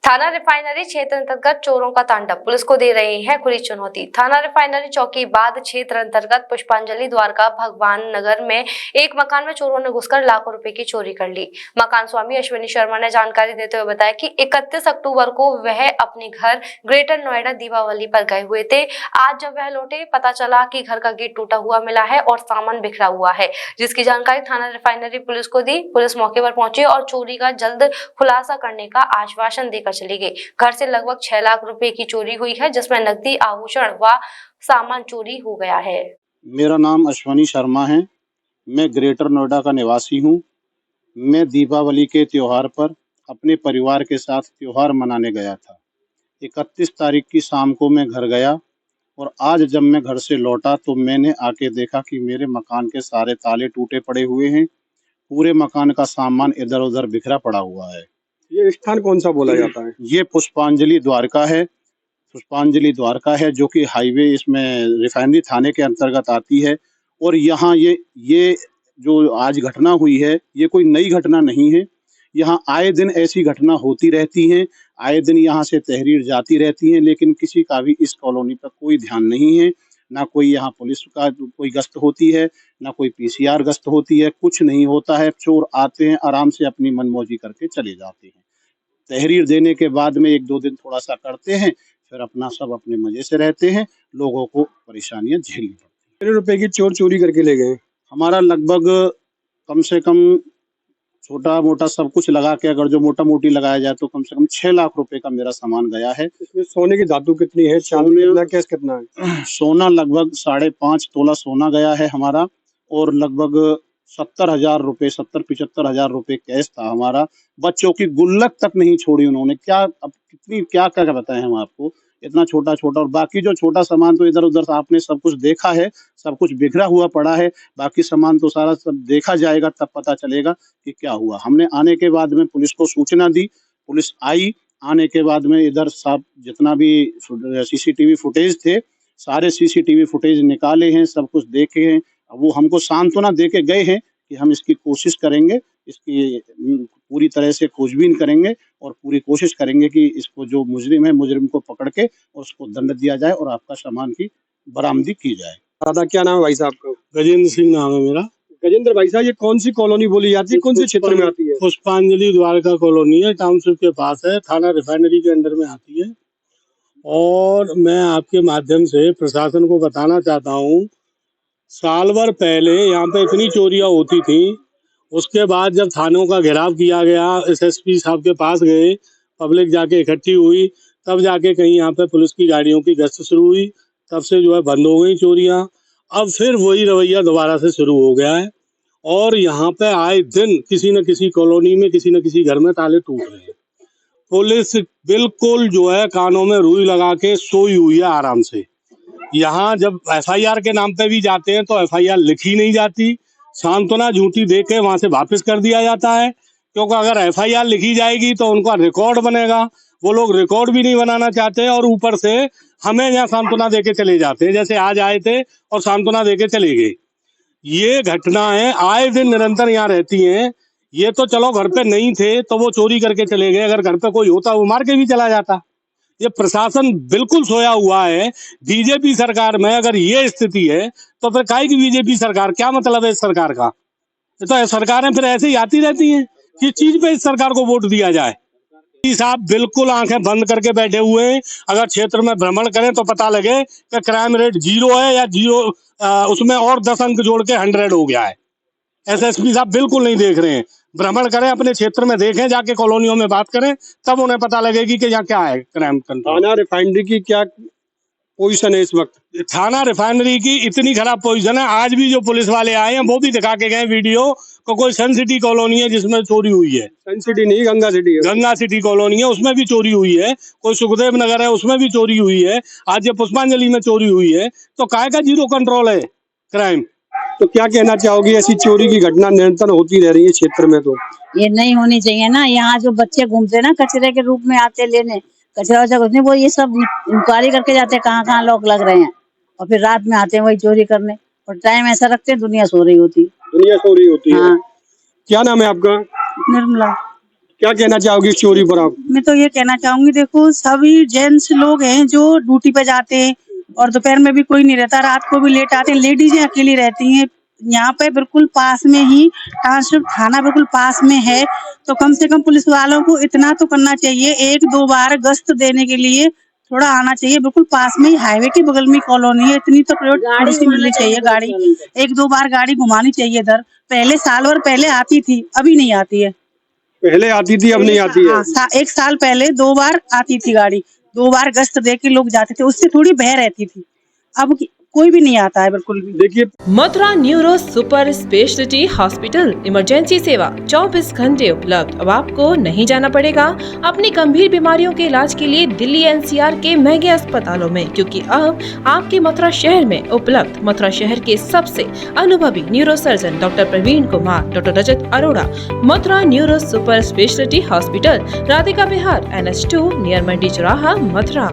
थाना रिफाइनरी क्षेत्र अंतर्गत चोरों का तांडव, पुलिस को दे रही है खुली चुनौती। थाना रिफाइनरी चौकी बाद क्षेत्र अंतर्गत पुष्पांजलि द्वारका भगवान नगर में एक मकान में चोरों ने घुसकर लाखों रुपए की चोरी कर ली। मकान स्वामी अश्विनी शर्मा ने जानकारी देते हुए बताया कि 31 अक्टूबर को वह अपने घर ग्रेटर नोएडा दीपावली पर गए हुए थे। आज जब वह लौटे, पता चला कि घर का गेट टूटा हुआ मिला है और सामान बिखरा हुआ है, जिसकी जानकारी थाना रिफाइनरी पुलिस को दी। पुलिस मौके पर पहुंची और चोरी का जल्द खुलासा करने का आश्वासन देकर चली गई। घर से लगभग 6 लाख रुपए की चोरी हुई है, जिसमें नकदी, आभूषण व सामान चोरी हो गया है। मेरा नाम अश्विनी शर्मा है। मैं ग्रेटर नोएडा का निवासी हूँ। मैं दीपावली के त्योहार पर अपने परिवार के साथ त्योहार मनाने गया था। 31 तारीख की शाम को मैं घर गया और आज जब मैं घर से लौटा तो मैंने आके देखा कि मेरे मकान के सारे ताले टूटे पड़े हुए हैं। पूरे मकान का सामान इधर उधर बिखरा पड़ा हुआ है। ये स्थान कौन सा बोला जाता है? ये पुष्पांजलि द्वारका है। पुष्पांजलि द्वारका है जो कि हाईवे इसमें रिफाइनरी थाने के अंतर्गत आती है। और यहाँ ये जो आज घटना हुई है, ये कोई नई घटना नहीं है। यहाँ आए दिन ऐसी घटना होती रहती है, आए दिन यहाँ से तहरीर जाती रहती है, लेकिन किसी का भी इस कॉलोनी पर कोई ध्यान नहीं है। ना कोई यहाँ पुलिस का कोई गश्त होती है, ना कोई पीसीआर गश्त होती है, कुछ नहीं होता है। चोर आते हैं, आराम से अपनी मनमौजी करके चले जाते हैं। तहरीर देने के बाद में 1-2 दिन थोड़ा सा करते हैं, फिर अपना सब अपने मजे से रहते हैं। लोगों को परेशानियां झेलनी पड़ती हैं। कितने रुपए की चोर चोरी करके ले गए? हमारा लगभग कम से कम छोटा मोटा सब कुछ लगा के अगर जो मोटा मोटी लगाया जाए तो कम से कम 6 लाख रुपए का मेरा सामान गया है। इसमें सोने की धातु कितनी है? चांदी कितना, कैश कितना है? सोना लगभग 5.5 तोला सोना गया है हमारा, और लगभग 70-75 हजार रुपए कैश था हमारा। बच्चों की गुल्लक तक नहीं छोड़ी उन्होंने। क्या बताएं हम आपको, इतना छोटा छोटा। और बाकी जो छोटा सामान तो इधर उधर आपने सब कुछ देखा है, सब कुछ बिखरा हुआ पड़ा है। बाकी सामान तो सारा सब देखा जाएगा, तब पता चलेगा कि क्या हुआ। हमने आने के बाद में पुलिस को सूचना दी, पुलिस आई। आने के बाद में इधर सब जितना भी सीसीटीवी फुटेज थे, सारे सीसीटीवी फुटेज निकाले हैं, सब कुछ देखे हैं। वो हमको सांत्वना दे के गए हैं कि हम इसकी कोशिश करेंगे, इसकी पूरी तरह से खोजबीन करेंगे और पूरी कोशिश करेंगे कि इसको जो मुजरिम है, मुजरिम को पकड़ के और उसको दंड दिया जाए और आपका सामान की बरामदी की जाए। दादा क्या नाम है भाई साहब का? गजेंद्र सिंह नाम है मेरा। गजेंद्र भाई साहब, ये कौन सी कॉलोनी बोली जाती है, कौन से क्षेत्र में आती है? पुष्पांजलि द्वारका कॉलोनी है, टाउनशिप के पास है, थाना रिफाइनरी के अंडर में आती है। और मैं आपके माध्यम से प्रशासन को बताना चाहता हूँ, साल भर पहले यहाँ पे इतनी चोरियां होती थी। उसके बाद जब थानों का घेराव किया गया, एसएसपी साहब के पास गए, पब्लिक जाके इकट्ठी हुई, तब जाके कहीं यहाँ पे पुलिस की गाड़ियों की गश्त शुरू हुई। तब से जो है बंद हो गई चोरियां। अब फिर वही रवैया दोबारा से शुरू हो गया है और यहाँ पे आए दिन किसी न किसी कॉलोनी में, किसी न किसी घर में ताले टूट रहे हैं। पुलिस बिल्कुल जो है कानों में रुई लगा के सोई हुई है आराम से। यहाँ जब एफआईआर के नाम पे भी जाते हैं तो एफआईआर लिखी नहीं जाती, सांत्वना झूठी दे के वहां से वापस कर दिया जाता है। क्योंकि अगर एफआईआर लिखी जाएगी तो उनका रिकॉर्ड बनेगा, वो लोग रिकॉर्ड भी नहीं बनाना चाहते और ऊपर से हमें यहाँ सांत्वना दे के चले जाते हैं। जैसे आज आए थे और सांत्वना दे के चले गए। ये घटनाएं आए दिन निरंतर यहाँ रहती हैं। ये तो चलो घर पे नहीं थे तो वो चोरी करके चले गए, अगर घर पे कोई होता वो मार के भी चला जाता। ये प्रशासन बिल्कुल सोया हुआ है। बीजेपी सरकार में अगर ये स्थिति है तो फिर काहे की बीजेपी सरकार, क्या मतलब है इस सरकार का? तो सरकारें फिर ऐसे ही आती रहती हैं। किस चीज पे इस सरकार को वोट दिया जाए? साहब बिल्कुल आंखें बंद करके बैठे हुए हैं। अगर क्षेत्र में भ्रमण करें तो पता लगे कि क्राइम रेट 0 है या 0 उसमें और 10 अंक जोड़ के 100 हो गया है। एसएसपी साहब बिल्कुल नहीं देख रहे हैं। भ्रमण करें, अपने क्षेत्र में देखें, जाके कॉलोनियों में बात करें, तब उन्हें पता लगेगी कि यहाँ क्या है क्राइम कंट्रोल। थाना रिफाइनरी की क्या पोजीशन है इस वक्त? थाना रिफाइनरी की इतनी खराब पोजीशन है, आज भी जो पुलिस वाले आए हैं वो भी दिखा के गए वीडियो को। कोई सन सिटी कॉलोनी है जिसमें चोरी हुई है। सन सिटी नहीं, गंगा सिटी है। गंगा सिटी कॉलोनी है, उसमें भी चोरी हुई है। कोई सुखदेव नगर है, उसमें भी चोरी हुई है। आज ये पुष्पांजलि में चोरी हुई है। तो काय का 0 कंट्रोल है क्राइम? तो क्या कहना चाहोगी, ऐसी चोरी की घटना निरंतर होती रह रही है क्षेत्र में? तो ये नहीं होनी चाहिए ना। यहाँ जो बच्चे घूमते ना कचरे के रूप में आते लेने, कचरा वचरा कुछ नहीं, वो ये सब इंक्वायरी करके जाते हैं कहाँ कहाँ लोग लग रहे हैं, और फिर रात में आते हैं वही चोरी करने। और टाइम ऐसा रखते हैं दुनिया सो रही होती। दुनिया सो रही होती है। हाँ। क्या नाम है आपका? निर्मला। क्या कहना चाहोगी इस चोरी पर आप? मैं तो ये कहना चाहूंगी, देखो सभी जेंट्स लोग हैं जो ड्यूटी पे जाते हैं और दोपहर में भी कोई नहीं रहता, रात को भी लेट आते हैं, लेडीजें अकेली रहती हैं। यहाँ पे बिल्कुल पास में ही टाउनशिप थाना बिल्कुल पास में है, तो कम से कम पुलिस वालों को इतना तो करना चाहिए, 1-2 बार गश्त देने के लिए थोड़ा आना चाहिए। बिल्कुल पास में ही हाईवे के बगल में कॉलोनी है, इतनी तो पुलिस मिलनी चाहिए, गाड़ी 1-2 बार गाड़ी घुमानी चाहिए इधर। पहले साल भर पहले आती थी, अभी नहीं आती है। पहले आती थी, अब नहीं आती है। हाँ, 1 साल पहले 2 बार आती थी गाड़ी, 2 बार गश्त दे के लोग जाते थे, उससे थोड़ी भय रहती थी। अब कोई भी नहीं आता है बिल्कुल भी। देखिए, Mathura neuro super speciality hospital emergency सेवा 24 घंटे उपलब्ध। अब आपको नहीं जाना पड़ेगा अपनी गंभीर बीमारियों के इलाज के लिए दिल्ली एनसीआर के महंगे अस्पतालों में, क्योंकि अब आपके मथुरा शहर में उपलब्ध मथुरा शहर के सबसे अनुभवी neuro surgeon doctor Praveen Kumar, doctor Rajat Arora. Mathura neuro super speciality hospital, Radhika Vihar, NH2 near Mandi Chauraha, Mathura.